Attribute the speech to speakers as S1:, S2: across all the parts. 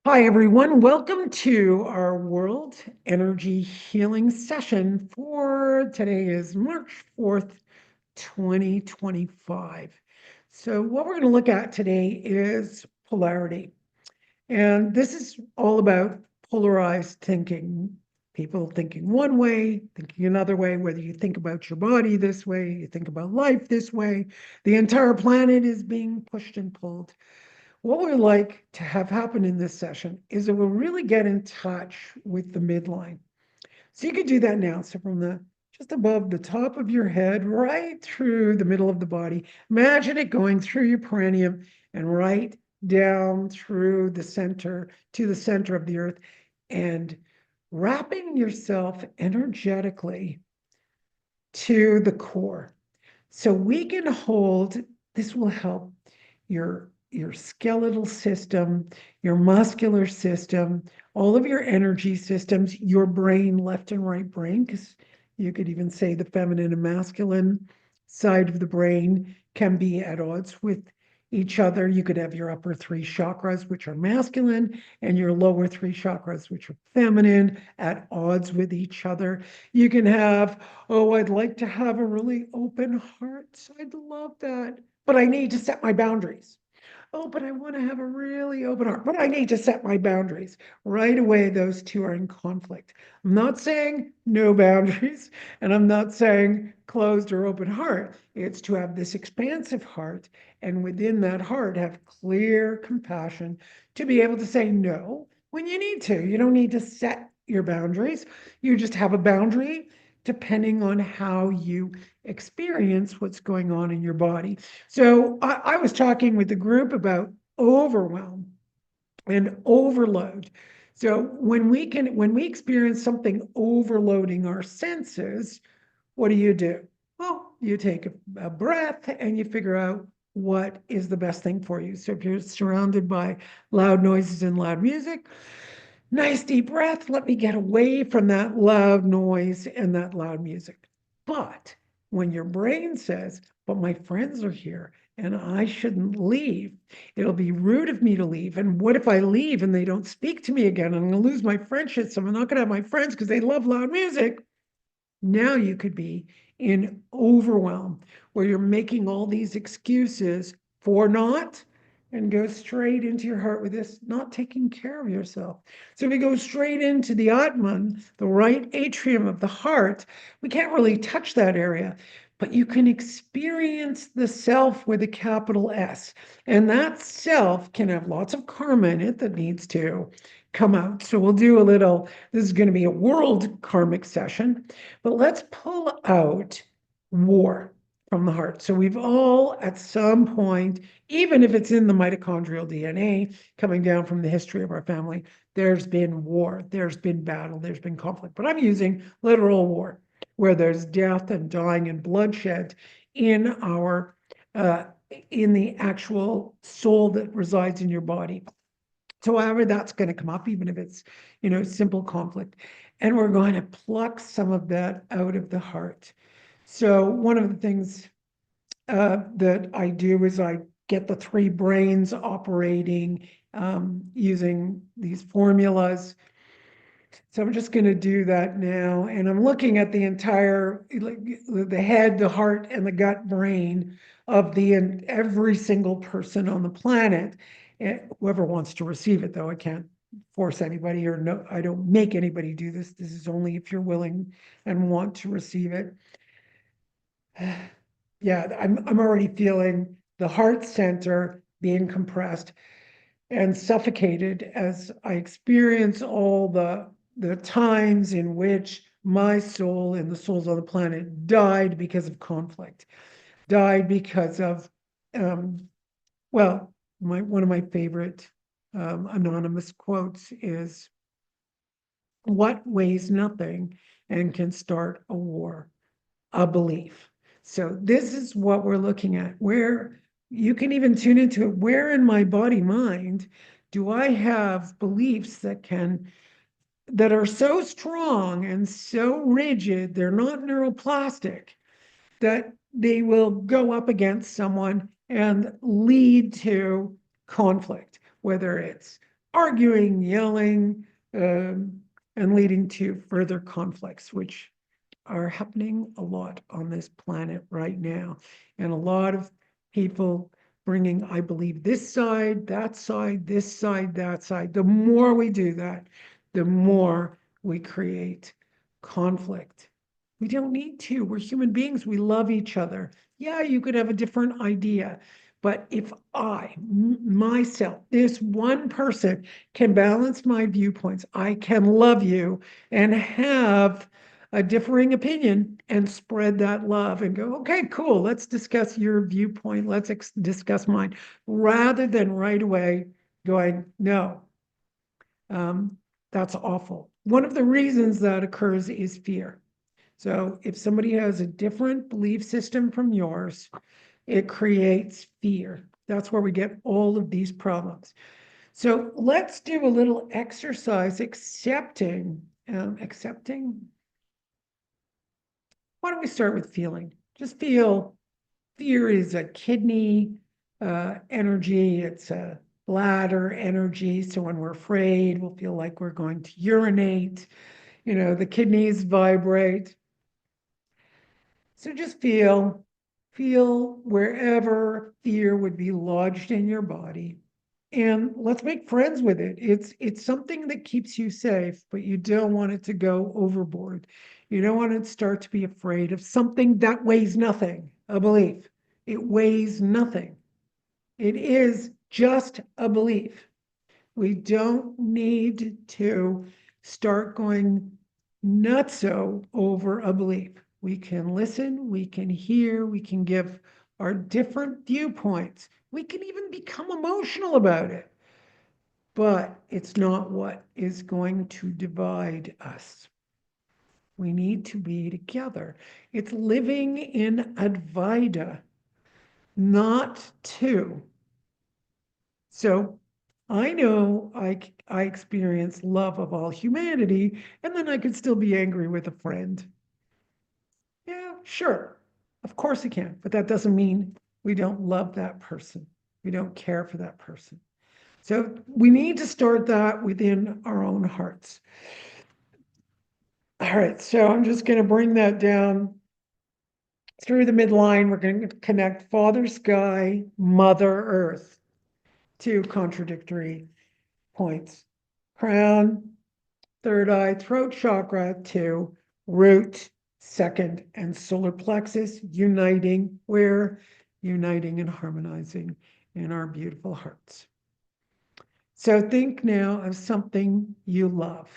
S1: Hi, everyone. Welcome to our World Energy Healing session for today is March 4th, 2025. So, what we're going to look at today is polarity. And this is all about polarized thinking. People thinking one way, thinking another way, whether you think about your body this way, you think about life this way, the entire planet is being pushed and pulled. What we'd like to have happen in this session is that we'll really get in touch with the midline. So you could do that now. So from the just above the top of your head, right through the middle of the body, imagine it going through your perineum and right down through the center to the center of the earth and wrapping yourself energetically to the core. So we can hold, this will help your skeletal system, your muscular system, all of your energy systems, your brain, left and right brain, because you could even say the feminine and masculine side of the brain can be at odds with each other. You could have your upper three chakras, which are masculine, and your lower three chakras, which are feminine, at odds with each other. You can have, oh, I'd like to have a really open heart. I'd love that, but I need to set my boundaries. Oh, but I want to have a really open heart, but I need to set my boundaries. Right away, those two are in conflict. I'm not saying no boundaries, and I'm not saying closed or open heart. It's to have this expansive heart, and within that heart, have clear compassion to be able to say no when you need to. You don't need to set your boundaries. You just have a boundary depending on how you experience what's going on in your body. So I was talking with the group about overwhelm and overload. So when we experience something overloading our senses, what do? Well, you take a breath and you figure out what is the best thing for you. So if you're surrounded by loud noises and loud music, nice deep breath. Let me get away from that loud noise and that loud music. But when your brain says, but my friends are here and I shouldn't leave, it'll be rude of me to leave. And what if I leave and they don't speak to me again? I'm going to lose my friendships. I'm not going to have my friends because they love loud music. Now you could be in overwhelm where you're making all these excuses for not and go straight into your heart with this not taking care of yourself. So we go straight into the Atman, the right atrium of the heart. We can't really touch that area, but you can experience the self with a capital S. And that self can have lots of karma in it that needs to come out. So we'll do a little, this is going to be a world karmic session, but let's pull out war from the heart. So we've all, at some point, even if it's in the mitochondrial DNA coming down from the history of our family, there's been war, there's been battle, there's been conflict. But I'm using literal war, where there's death and dying and bloodshed in our in the actual soul that resides in your body. So however that's going to come up, even if it's, simple conflict. And we're going to pluck some of that out of the heart. So one of the things that I do is I get the three brains operating using these formulas. So I'm just going to do that now. And I'm looking at the entire, like, the head, the heart, and the gut brain of every single person on the planet. Whoever wants to receive it, though, I can't force anybody, or no, I don't make anybody do this. This is only if you're willing and want to receive it. Yeah, I'm already feeling the heart center being compressed and suffocated as I experience all the times in which my soul and the souls on the planet died because of conflict, died because of, well, one of my favorite anonymous quotes is, "What weighs nothing and can start a war? A belief." So this is what we're looking at, where you can even tune into it. Where in my body mind do I have beliefs that are so strong and so rigid, they're not neuroplastic, that they will go up against someone and lead to conflict, whether it's arguing, yelling, and leading to further conflicts, which are happening a lot on this planet right now. And a lot of people bringing, I believe, this side, that side, this side, that side. The more we do that, the more we create conflict. We don't need to. We're human beings. We love each other. Yeah, you could have a different idea. But if I, myself, this one person can balance my viewpoints, I can love you and have a differing opinion and spread that love and go, okay, cool, let's discuss your viewpoint, let's discuss mine, rather than right away going, no, that's awful. One of the reasons that occurs is fear. So if somebody has a different belief system from yours, it creates fear. That's where we get all of these problems. So let's do a little exercise accepting. Why don't we start with feeling? Just feel fear is a kidney energy, it's a bladder energy. So when we're afraid, we'll feel like we're going to urinate. You know, the kidneys vibrate. So just feel wherever fear would be lodged in your body. And let's make friends with it. It's something that keeps you safe, but you don't want it to go overboard. You don't want it to start to be afraid of something that weighs nothing, a belief. It weighs nothing. It is just a belief. We don't need to start going nutso over a belief. We can listen, we can hear, we can give our different viewpoints. We can even become emotional about it. But it's not what is going to divide us. We need to be together. It's living in Advaita, not two. So I know I experience love of all humanity, and then I could still be angry with a friend. Yeah, sure. Of course it can, but that doesn't mean we don't love that person. We don't care for that person. So we need to start that within our own hearts. All right, so I'm just going to bring that down through the midline. We're going to connect Father Sky, Mother Earth, two contradictory points. Crown, third eye, throat chakra, two, root, second, and solar plexus, uniting, where uniting and harmonizing in our beautiful hearts. So think now of something you love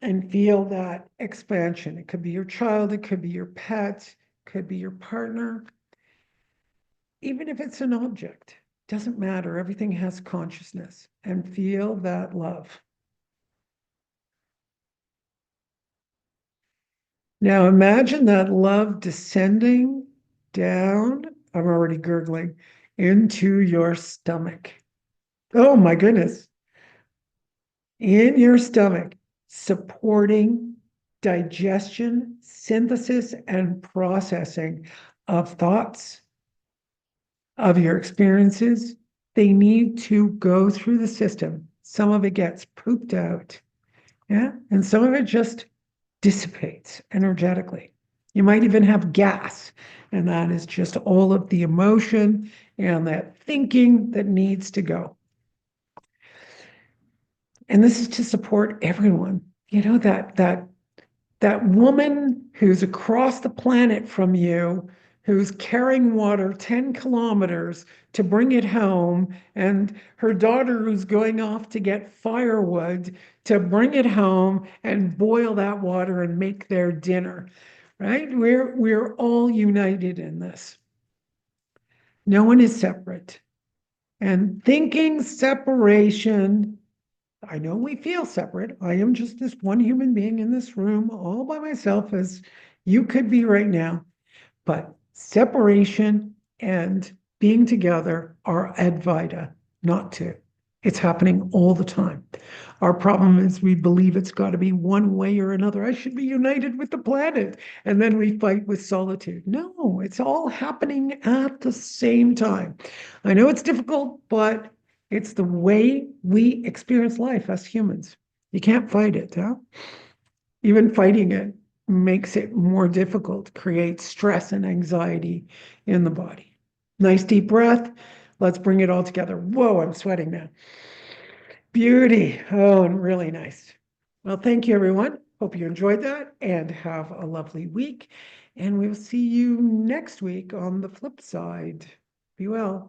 S1: and feel that expansion. It could be your child, it could be your pet, it could be your partner. Even if it's an object, doesn't matter. Everything has consciousness, and feel that love. Now imagine that love descending down, I'm already gurgling, into your stomach. Oh my goodness. In your stomach, supporting digestion, synthesis, and processing of thoughts, of your experiences. They need to go through the system. Some of it gets pooped out, yeah, and some of it just dissipates energetically. You might even have gas, and that is just all of the emotion and that thinking that needs to go. And this is to support everyone. You know, that woman who's across the planet from you, who's carrying water 10 kilometers to bring it home, and her daughter who's going off to get firewood to bring it home and boil that water and make their dinner, right? We're all united in this. No one is separate. And thinking separation, I know we feel separate. I am just this one human being in this room all by myself, as you could be right now. But separation and being together are Advaita, not two. It's happening all the time. Our problem is we believe it's got to be one way or another. I should be united with the planet. And then we fight with solitude. No, it's all happening at the same time. I know it's difficult, but It's the way we experience life as humans. You can't fight it, huh? Even fighting it makes it more difficult, creates stress and anxiety in the body. Nice deep breath. Let's bring it all together. Whoa, I'm sweating now. Beauty. Oh, and really nice. Well, thank you, everyone. Hope you enjoyed that and have a lovely week. And we'll see you next week on the flip side. Be well.